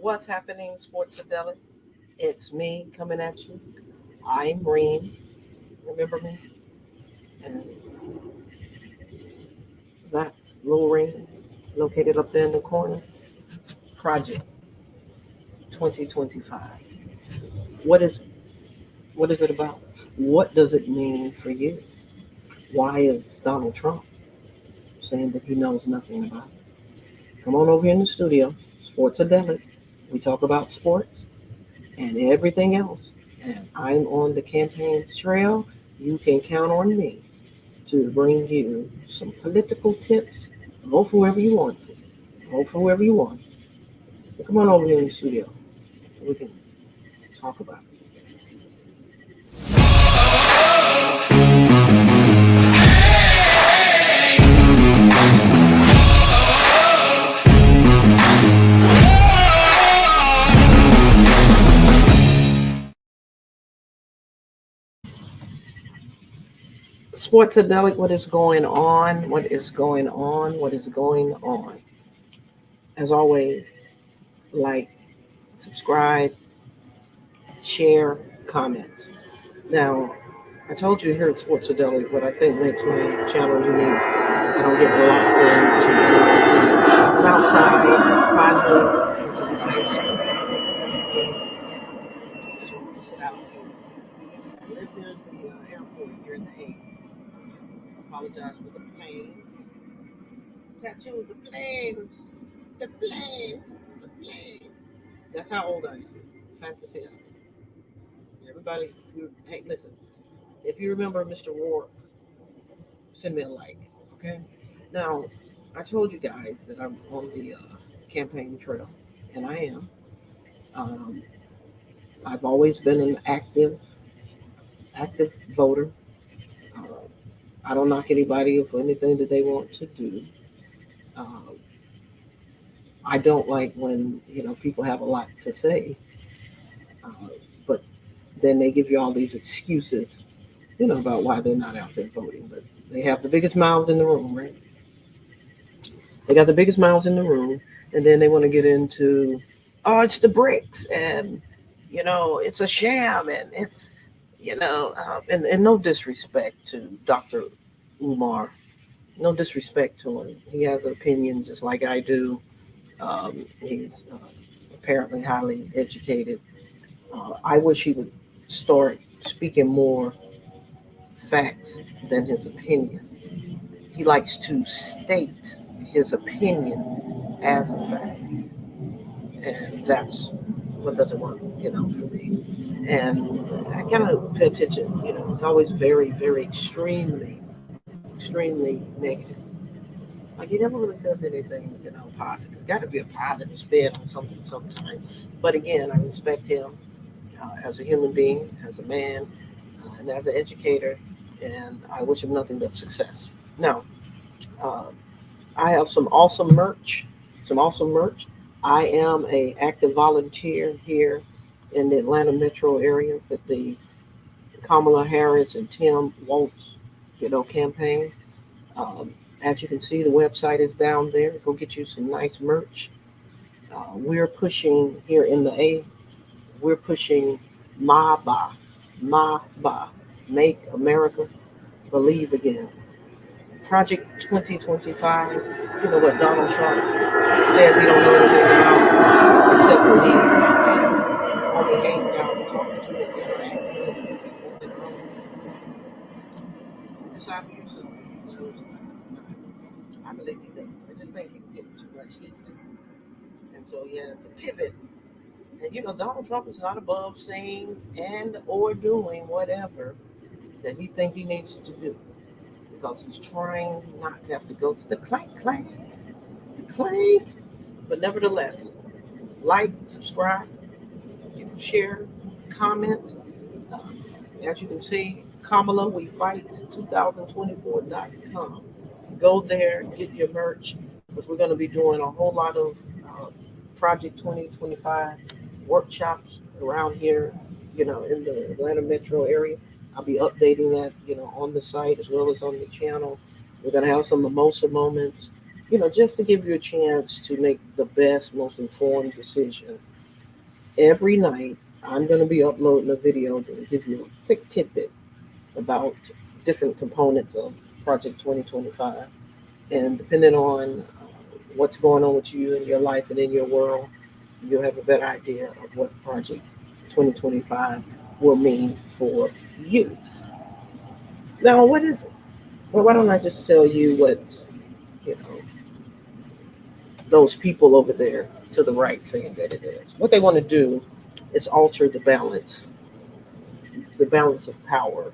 What's happening, Sports-A-Delic? It's me coming at you. I'm Reem. Remember me? And that's Lil Reem, located up there in the corner. Project 2025. What is it? What is it about? What does it mean for you? Why is Donald Trump saying that he knows nothing about it? Come on over here in the studio, Sports-A-Delic. We talk about sports and everything else. And I'm on the campaign trail. You can count on me to bring you some political tips. Vote for whoever you want. Vote for whoever you want. But come on over here in the studio. We can talk about it. Sports-A-Delic, what is going on? What is going on? What is going on? As always, like, subscribe, share, comment. Now, I told you here at Sports-A-Delic what I think makes my channel unique. I don't get locked into anything. I'm outside, finally, with some nice evening. Just wanted to sit out here. I live near the airport here in the A. Apologize for the plane. Tattoo, the plane, the plane, the plane. That's how old I am. Fantasy. Everybody, hey, listen. If you remember Mr. Rourke, send me a like, okay? Now, I told you guys that I'm on the campaign trail, and I am. Um, I've always been an active voter. Uh, I don't knock anybody for anything that they want to do. Um, I don't like when people have a lot to say, uh, but then they give you all these excuses, about why they're not out there voting. But they have the biggest mouths in the room, right? They got the biggest mouths in the room, and then they want to get into, oh, it's the bricks, and it's a sham, and it's and no disrespect to Dr. Umar, no disrespect to him. He has an opinion just like I do. He's apparently highly educated. I wish he would start speaking more facts than his opinion. He likes to state his opinion as a fact, and that's what doesn't work, for me. And I kind of pay attention. It's always very, very extremely negative. Like he never really says anything, positive. Got to be a positive spin on something sometime. But again, I respect him as a human being, as a man, and as an educator, and I wish him nothing but success. Now, uh, I have some awesome merch. Some awesome merch. I am a active volunteer here in the Atlanta metro area with the Kamala Harris and Tim Walz, campaign. Um, as you can see, the website is down there. Go get you some nice merch. We're pushing here in the A. We're pushing MABA, MABA, Make America Believe Again. Project 2025. You know what Donald Trump says he don't know anything about, except for he only hangs out and talks to and interacts with people that really. You decide for yourself if he knows about it or not. I believe he does. I just think he was getting too much heat, and so he had to pivot. And Donald Trump is not above saying and or doing whatever that he think he needs to do because he's trying not to have to go to the clank, clank, clank. But nevertheless, like, subscribe, share, comment. Uh, as you can see, Kamala, We Fight 2024.com. Go there, get your merch, because we're going to be doing a whole lot of Project 2025 workshops around here, in the Atlanta metro area. I'll be updating that, on the site as well as on the channel. We're going to have some mimosa moments, just to give you a chance to make the best, most informed decision Every night, I'm going to be uploading a video to give you a quick tidbit about different components of Project 2025. And depending on what's going on with you in your life and in your world, you'll have a better idea of what Project 2025 will mean for you. Now, what is it? Well, why don't I just tell you what, you know, those people over there to the right saying that it is? What they want to do is alter the balance of power,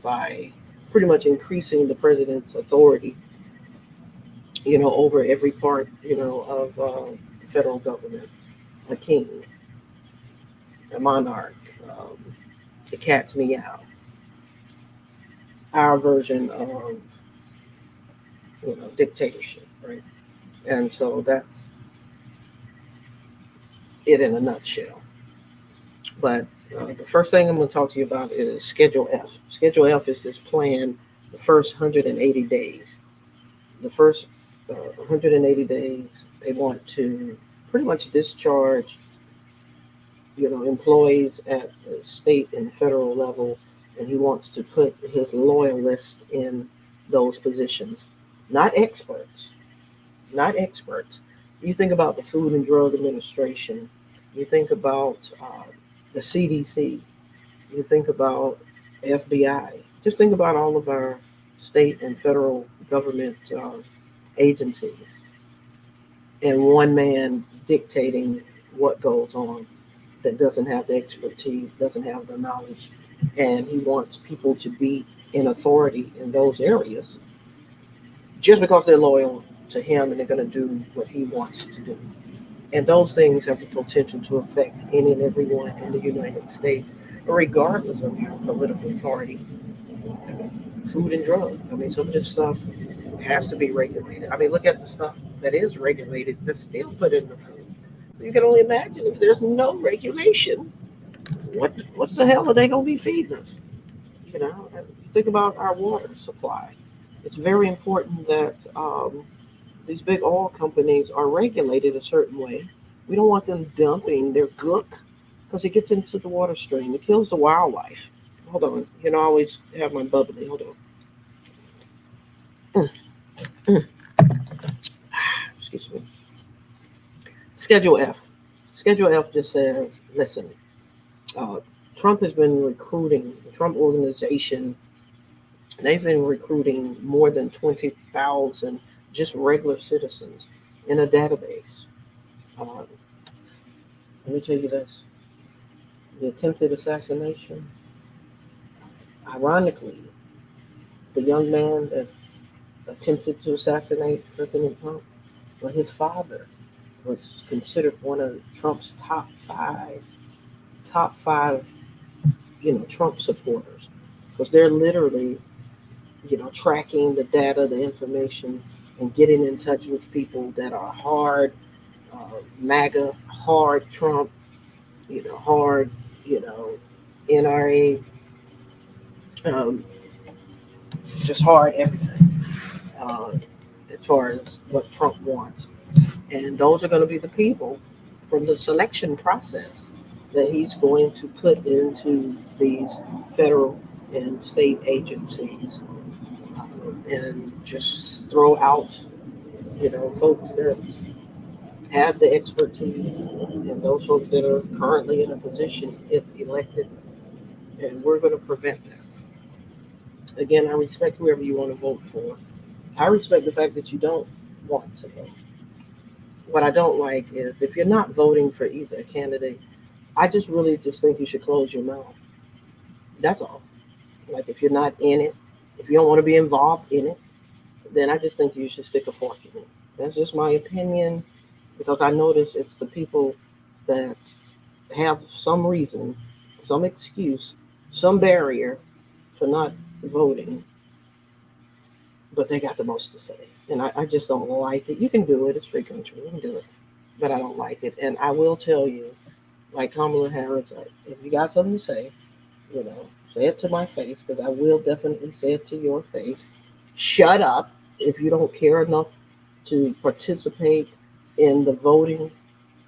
by pretty much increasing the president's authority, over every part, of the federal government, a king, a monarch, the cat's meow, our version of, dictatorship, right? And so that's it in a nutshell. But the first thing I'm going to talk to you about is Schedule F. Schedule F is this plan, the first 180 days. The first 180 days, they want to pretty much discharge, employees at the state and federal level, and he wants to put his loyalists in those positions, not experts, not experts. You think about the Food and Drug Administration, you think about the CDC, you think about FBI, just think about all of our state and federal government agencies, and one man dictating what goes on that doesn't have the expertise, doesn't have the knowledge, and he wants people to be in authority in those areas just because they're loyal to him and they're going to do what he wants to do. And those things have the potential to affect any and everyone in the United States, regardless of your political party. Food and drug. I mean, some of this stuff has to be regulated. I mean, look at the stuff that is regulated that's still put in the food. So you can only imagine if there's no regulation, what the hell are they going to be feeding us? And think about our water supply. It's very important that these big oil companies are regulated a certain way. We don't want them dumping their gook because it gets into the water stream. It kills the wildlife. Hold on. I always have my bubbly. Hold on. Mm, excuse me. Schedule F. Schedule F just says, listen, uh, Trump has been recruiting, the Trump organization, they've been recruiting more than 20,000 just regular citizens in a database. Uh, let me tell you this, the attempted assassination, ironically, the young man that attempted to assassinate President Trump, well, his father was considered one of Trump's top five, Trump supporters, because they're literally, tracking the data, the information, and getting in touch with people that are hard MAGA, hard Trump, hard, NRA, um, just hard everything uh, as far as what Trump wants. And those are going to be the people from the selection process that he's going to put into these federal and state agencies, and just throw out, folks that have the expertise and those folks that are currently in a position if elected. And we're going to prevent that. Again, I respect whoever you want to vote for. I respect the fact that you don't want to vote. What I don't like is if you're not voting for either candidate, I just really just think you should close your mouth. That's all. Like if you're not in it, if you don't want to be involved in it, then I just think you should stick a fork in it. That's just my opinion, because I notice it's the people that have some reason, some excuse, some barrier for not voting, but they got the most to say. And I just don't like it. You can do it. It's free country. You can do it. But I don't like it. And I will tell you, like Kamala Harris, if you got something to say, say it to my face, because I will definitely say it to your face. Shut up if you don't care enough to participate in the voting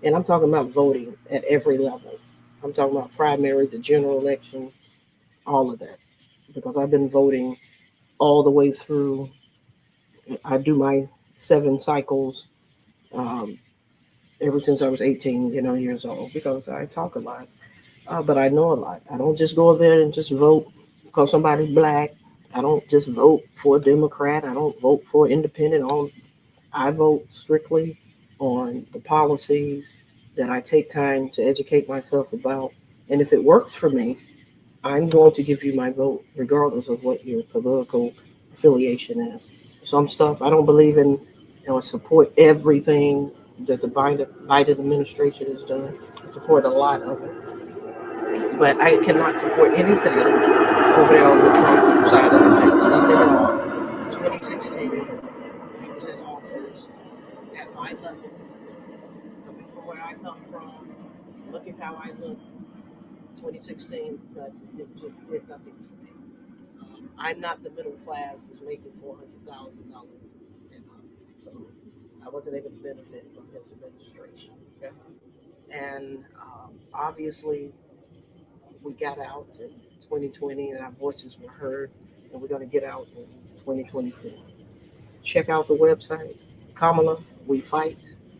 And I'm talking about voting at every level. I'm talking about primary, the general election, all of that. Because I've been voting all the way through. I do my 7 cycles um, ever since I was 18, years old, because I talk a lot. But I know a lot. I don't just go there and just vote because somebody's black. I don't just vote for a Democrat. I don't vote for independent. I vote strictly on the policies that I take time to educate myself about. And if it works for me, I'm going to give you my vote, regardless of what your political affiliation is. Some stuff I don't believe in, support everything that the Biden administration has done. I support a lot of it, but I cannot support anything over there on the Trump side of the fence. Nothing at all. 2016, when he was in office, at my level, coming from where I come from, look at how I look. 2016 did nothing for me. I'm not the middle class that's making $400,000, so I wasn't able to benefit from his administration. Okay, and obviously we got out in 2020, and our voices were heard, and we're going to get out in 2024. Check out the website, Kamala We Fight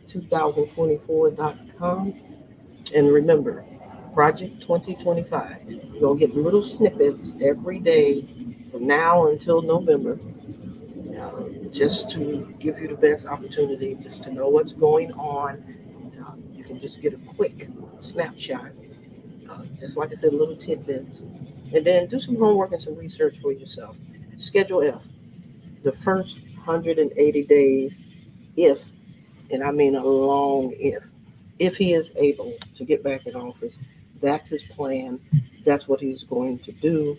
2024.com. And remember, Project 2025. You're going to get little snippets every day from now until November, just to give you the best opportunity just to know what's going on. You can just get a quick snapshot, just like I said, little tidbits. And then do some homework and some research for yourself. Schedule F, the first 180 days, if, and I mean a long if he is able to get back in office, that's his plan. That's what he's going to do.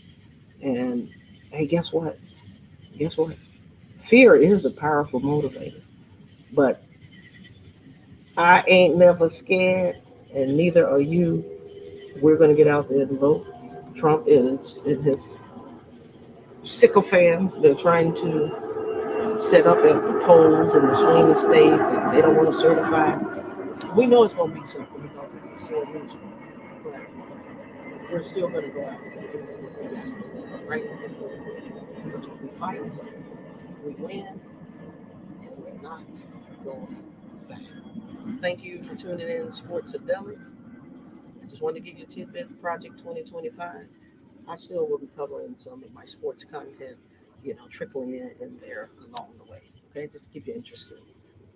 And hey, guess what? Guess what? Fear is a powerful motivator. But I ain't never scared, and neither are you. We're going to get out there and vote. Trump is in his sycophants. They're trying to set up at the polls in the swing states, and they don't want to certify. We know it's going to be something because it's a sore loser, but we're still going to go out and do what we got to do, right? Because when we fight, we win, and we're not going back. Thank you for tuning in, Sports-A-Delic. I just wanted to give you a tidbit of Project 2025. I still will be covering some of my sports content, trickling in there along the way. Okay, just to keep you interested.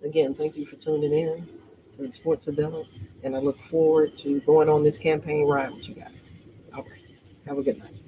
Again, thank you for tuning in to the Sports-A-Delic, and I look forward to going on this campaign ride with you guys. All right, have a good night.